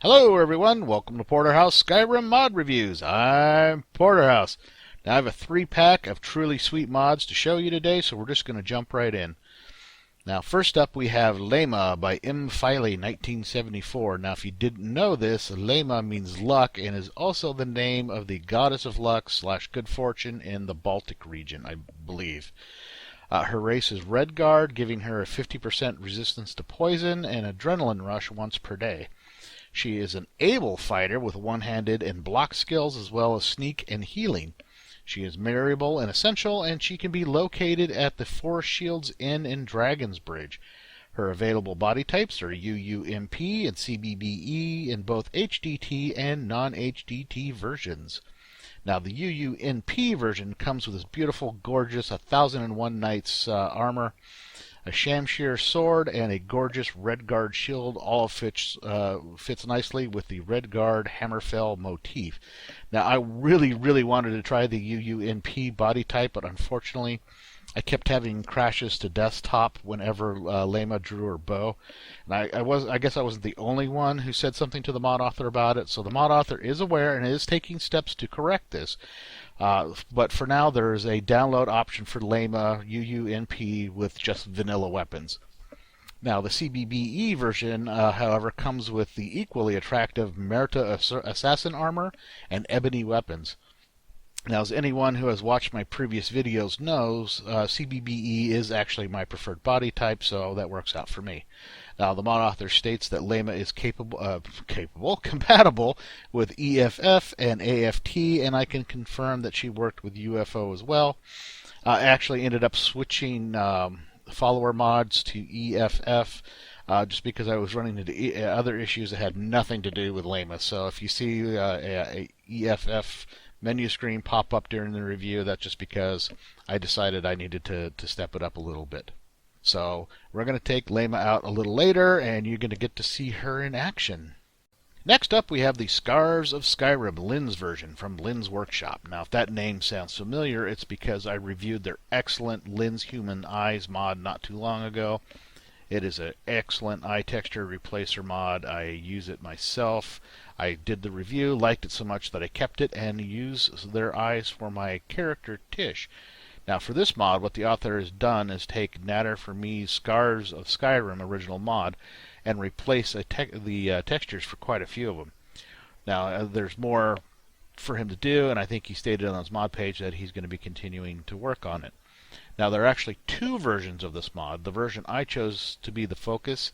Hello everyone, welcome to Porterhouse Skyrim Mod Reviews. I'm Porterhouse. Now I have a 3-pack of truly sweet mods to show you today, so we're just going to jump right in. Now first up we have Laima by M. Filey, 1974. Now if you didn't know this, Laima means luck and is also the name of the goddess of luck / good fortune in the Baltic region, I believe. Her race is Redguard, giving her a 50% resistance to poison and adrenaline rush once per day. She is an able fighter with one-handed and block skills as well as sneak and healing. She is marriable and essential, and she can be located at the Forest Shields Inn in Dragon's Bridge. Her available body types are UUMP and CBBE in both HDT and non-HDT versions. Now the UUNP version comes with this beautiful, gorgeous 1001 Nights armor, a Shamshir sword, and a gorgeous Redguard shield. All fits nicely with the Redguard Hammerfell motif. Now I really wanted to try the UUNP body type, but unfortunately I kept having crashes to desktop whenever Laima drew her bow. And I guess I wasn't the only one who said something to the mod author about it, so the mod author is aware and is taking steps to correct this. But for now, there is a download option for Laima UUNP with just vanilla weapons. Now, the CBBE version, however, comes with the equally attractive Merta Assassin armor and ebony weapons. Now, as anyone who has watched my previous videos knows, CBBE is actually my preferred body type, so that works out for me. Now, the mod author states that Laima is compatible with EFF and AFT, and I can confirm that she worked with UFO as well. I actually ended up switching follower mods to EFF just because I was running into other issues that had nothing to do with Laima. So if you see a EFF menu screen pop up during the review, that's just because I decided I needed to step it up a little bit. So we're going to take Laima out a little later, and you're going to get to see her in action. Next up, we have the Scarves of Skyrim Lin's version from Lindsworkshop. Now, if that name sounds familiar, it's because I reviewed their excellent Lin's Human Eyes mod not too long ago. It is an excellent eye texture replacer mod. I use it myself. I did the review, liked it so much that I kept it, and use their eyes for my character Tish. Now for this mod, what the author has done is take Natter for Me's Scarves of Skyrim original mod and replace the textures for quite a few of them. Now there's more for him to do, and I think he stated on his mod page that he's going to be continuing to work on it. Now there are actually two versions of this mod. The version I chose to be the focus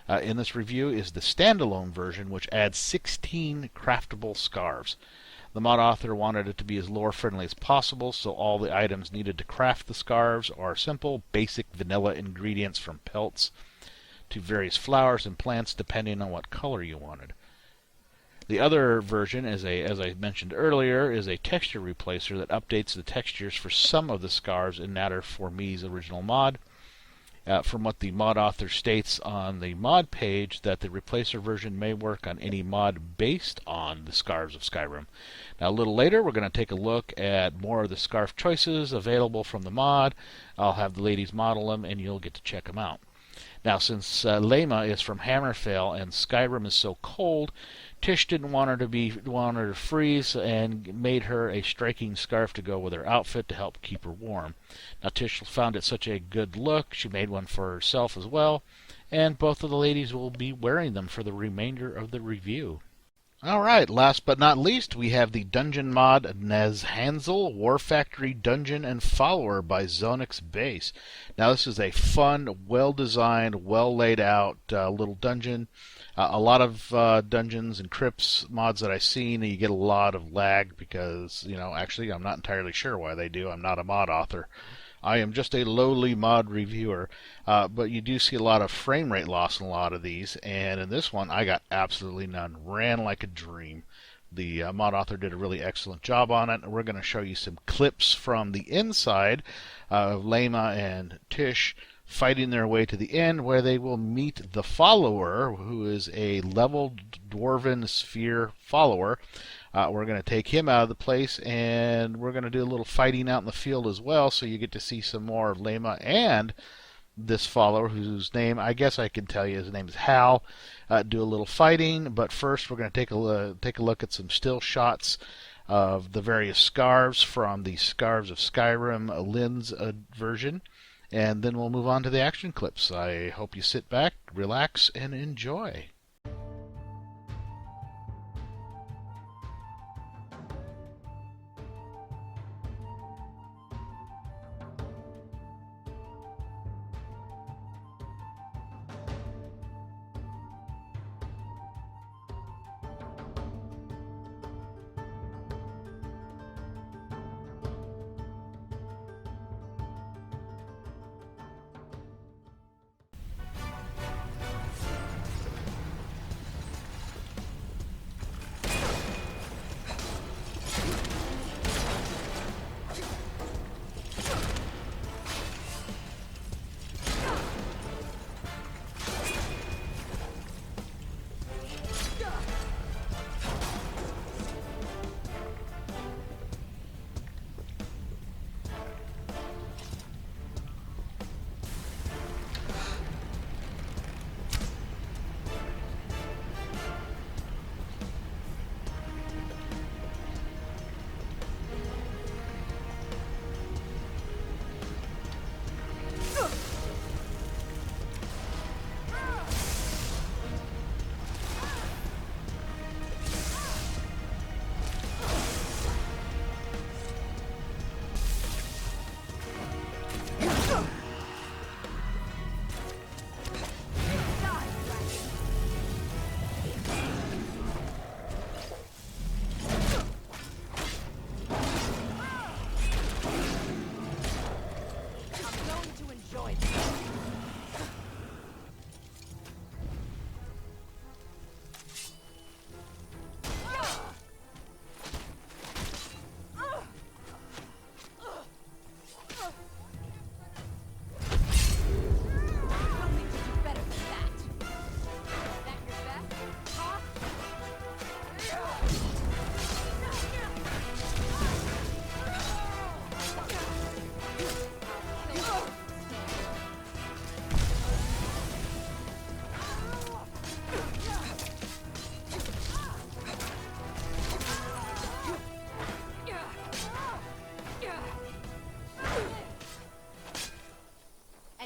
in this review is the standalone version, which adds 16 craftable scarves. The mod author wanted it to be as lore friendly as possible, so all the items needed to craft the scarves are simple, basic vanilla ingredients from pelts to various flowers and plants depending on what color you wanted. The other version, as I mentioned earlier, is a texture replacer that updates the textures for some of the scarves in Natter for Me's original mod. From what the mod author states on the mod page, that the replacer version may work on any mod based on the Scarves of Skyrim. Now a little later we're going to take a look at more of the scarf choices available from the mod. I'll have the ladies model them and you'll get to check them out. Now since Laima is from Hammerfell and Skyrim is so cold, Tish didn't want her to freeze and made her a striking scarf to go with her outfit to help keep her warm. Now Tish found it such a good look, she made one for herself as well, and both of the ladies will be wearing them for the remainder of the review. Alright, last but not least, we have the dungeon mod Nazhanzel War Factory Dungeon and Follower by Zonexbas. Now this is a fun, well-designed, well-laid-out little dungeon. A lot of dungeons and crypts mods that I've seen, you get a lot of lag because, actually I'm not entirely sure why they do. I'm not a mod author. I am just a lowly mod reviewer, but you do see a lot of frame rate loss in a lot of these, and in this one I got absolutely none. Ran like a dream. The mod author did a really excellent job on it, and we're going to show you some clips from the inside of Laima and Tish fighting their way to the end, where they will meet the Follower, who is a leveled Dwarven Sphere follower. We're going to take him out of the place, and we're going to do a little fighting out in the field as well, so you get to see some more of Laima and this follower, whose name I guess I can tell you his name is Hal, do a little fighting. But first, we're going to take a look at some still shots of the various scarves from the Scarves of Skyrim Lin's version, and then we'll move on to the action clips. I hope you sit back, relax, and enjoy.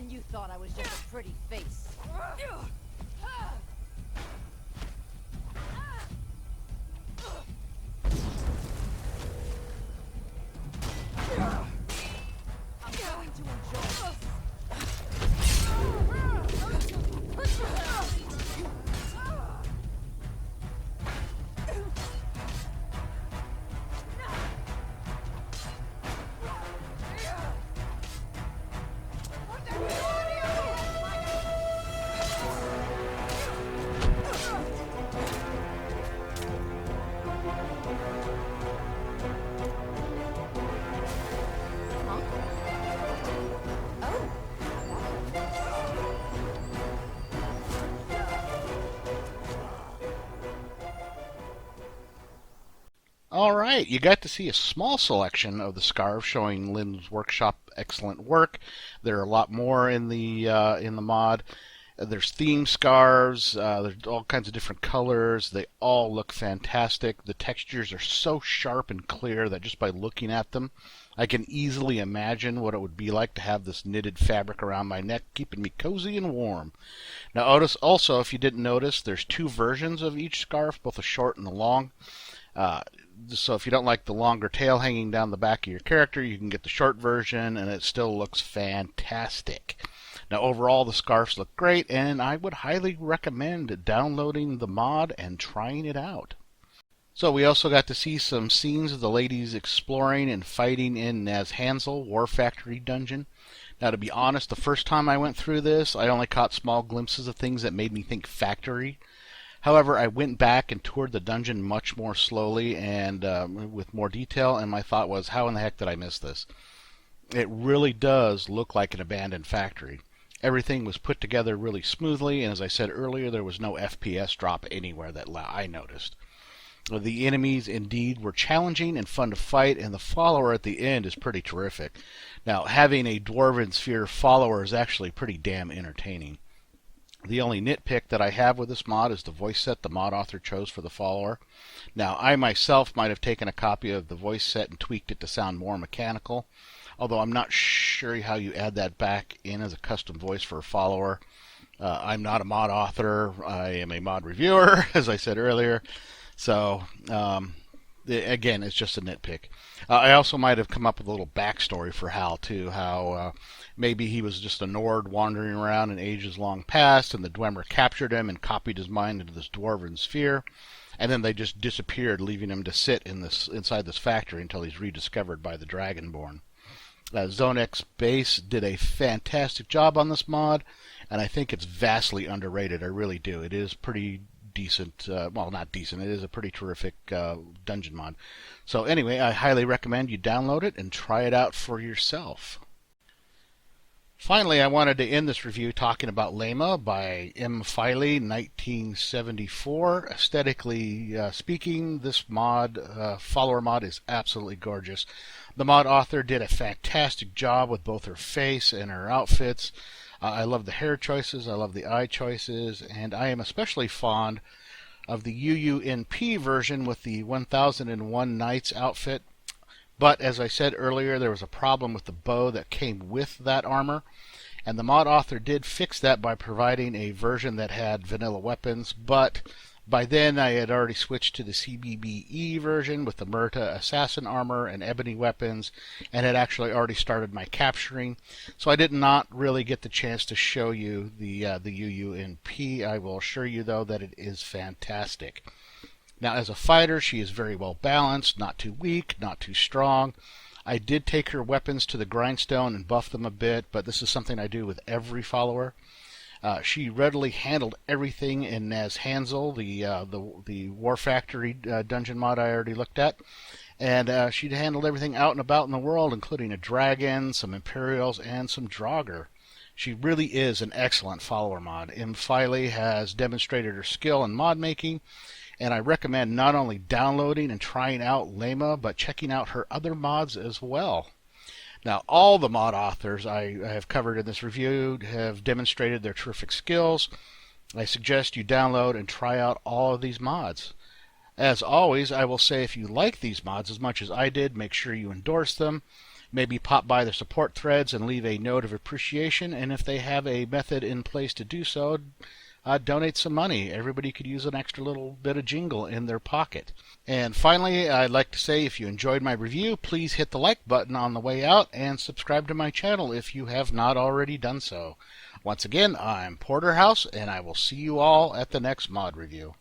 You thought I was just a pretty face. I'm going to enjoy this. Alright, you got to see a small selection of the scarves showing Lindsworkshop excellent work. There are a lot more in the mod. There's theme scarves, there's all kinds of different colors. They all look fantastic. The textures are so sharp and clear that just by looking at them, I can easily imagine what it would be like to have this knitted fabric around my neck, keeping me cozy and warm. Now, also, if you didn't notice, there's two versions of each scarf, both a short and a long. So if you don't like the longer tail hanging down the back of your character, you can get the short version, and it still looks fantastic. Now, overall, the scarves look great, and I would highly recommend downloading the mod and trying it out. So we also got to see some scenes of the ladies exploring and fighting in Nazhanzel War Factory dungeon. Now, to be honest, the first time I went through this, I only caught small glimpses of things that made me think factory. However, I went back and toured the dungeon much more slowly and with more detail, and my thought was, how in the heck did I miss this? It really does look like an abandoned factory. Everything was put together really smoothly, and as I said earlier, there was no FPS drop anywhere that I noticed. The enemies indeed were challenging and fun to fight, and the follower at the end is pretty terrific. Now, having a Dwarven Sphere follower is actually pretty damn entertaining. The only nitpick that I have with this mod is the voice set the mod author chose for the follower. Now, I myself might have taken a copy of the voice set and tweaked it to sound more mechanical, although I'm not sure how you add that back in as a custom voice for a follower. I'm not a mod author. I am a mod reviewer, as I said earlier. So, again, it's just a nitpick. I also might have come up with a little backstory for Hal, too, how maybe he was just a Nord wandering around in ages long past, and the Dwemer captured him and copied his mind into this Dwarven sphere, and then they just disappeared, leaving him to sit inside this factory until he's rediscovered by the Dragonborn. Zonexbas did a fantastic job on this mod, and I think it's vastly underrated. I really do. It is pretty decent. Well, not decent. It is a pretty terrific dungeon mod. So anyway, I highly recommend you download it and try it out for yourself. Finally, I wanted to end this review talking about Lima by M. Filey, 1974. Aesthetically speaking, this mod, follower mod, is absolutely gorgeous. The mod author did a fantastic job with both her face and her outfits. I love the hair choices, I love the eye choices, and I am especially fond of the UUNP version with the 1001 Knights outfit. But as I said earlier, there was a problem with the bow that came with that armor, and the mod author did fix that by providing a version that had vanilla weapons, but by then I had already switched to the CBBE version with the Murta assassin armor and ebony weapons, and had actually already started my capturing, so I did not really get the chance to show you the UUNP. I will assure you, though, that it is fantastic. Now, as a fighter, she is very well balanced, not too weak, not too strong. I did take her weapons to the grindstone and buff them a bit, but this is something I do with every follower. She readily handled everything in Nazhanzel, the War Factory dungeon mod I already looked at, and she handled everything out and about in the world, including a dragon, some Imperials, and some Draugr. She really is an excellent follower mod. M. Filey has demonstrated her skill in mod making, and I recommend not only downloading and trying out Laima, but checking out her other mods as well. Now, all the mod authors I have covered in this review have demonstrated their terrific skills. I suggest you download and try out all of these mods. As always, I will say if you like these mods as much as I did, make sure you endorse them. Maybe pop by their support threads and leave a note of appreciation, and if they have a method in place to do so, donate some money. Everybody could use an extra little bit of jingle in their pocket. And finally, I'd like to say if you enjoyed my review, please hit the like button on the way out and subscribe to my channel if you have not already done so. Once again, I'm Porterhouse, and I will see you all at the next mod review.